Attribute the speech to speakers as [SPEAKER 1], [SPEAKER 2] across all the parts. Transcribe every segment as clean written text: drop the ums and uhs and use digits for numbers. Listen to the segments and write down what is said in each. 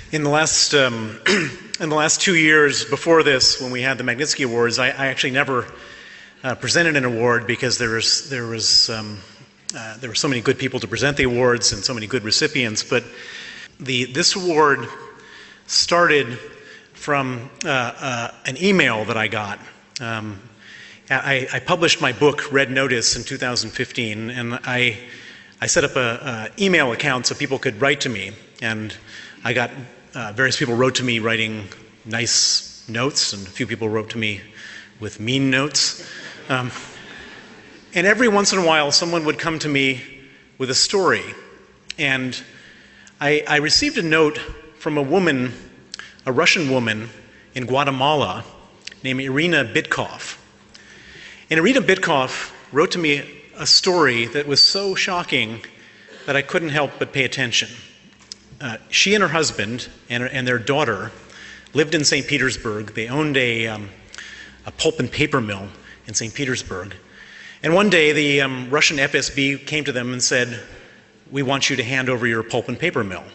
[SPEAKER 1] In the last in the last 2 years before this, when we had the Magnitsky Awards, I actually never presented an award because there were so many good people to present the awards and so many good recipients. But this award started from an email that I got. I published my book, Red Notice, in 2015, and I set up an email account so people could write to me. And I got various people wrote to me writing nice notes, and a few people wrote to me with mean notes. And every once in a while, someone would come to me with a story. And I received a note from a woman, a Russian woman in Guatemala named Irina Bitkov. And Irina Bitkov wrote to me a story that was so shocking that I couldn't help but pay attention. She and her husband and their daughter lived in St. Petersburg. They owned a pulp and paper mill in St. Petersburg. And one day the Russian FSB came to them and said, "We want you to hand over your pulp and paper mill."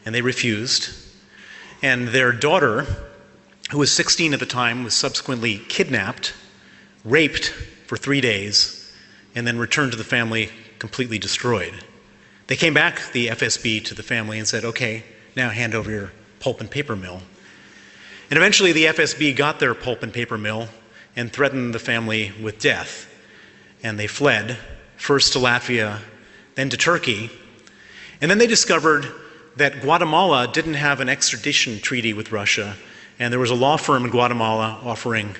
[SPEAKER 1] And they refused. And their daughter, who was 16 at the time, was subsequently kidnapped, raped for 3 days, and then returned to the family completely destroyed. They came back, the FSB, to the family and said, "Okay, now hand over your pulp and paper mill." And eventually the FSB got their pulp and paper mill and threatened the family with death. And they fled, first to Latvia, then to Turkey. And then they discovered that Guatemala didn't have an extradition treaty with Russia, and there was a law firm in Guatemala offering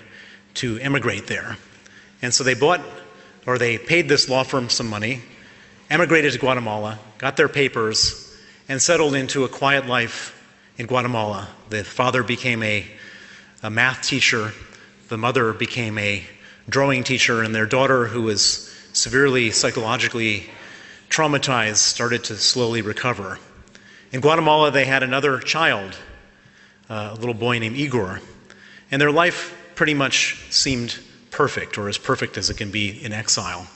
[SPEAKER 1] to emigrate there. And so they paid this law firm some money, emigrated to Guatemala, got their papers, and settled into a quiet life in Guatemala. The father became a math teacher, the mother became a drawing teacher, and their daughter, who was severely psychologically traumatized, started to slowly recover. In Guatemala, they had another child, a little boy named Igor, and their life pretty much seemed perfect, or as perfect as it can be in exile.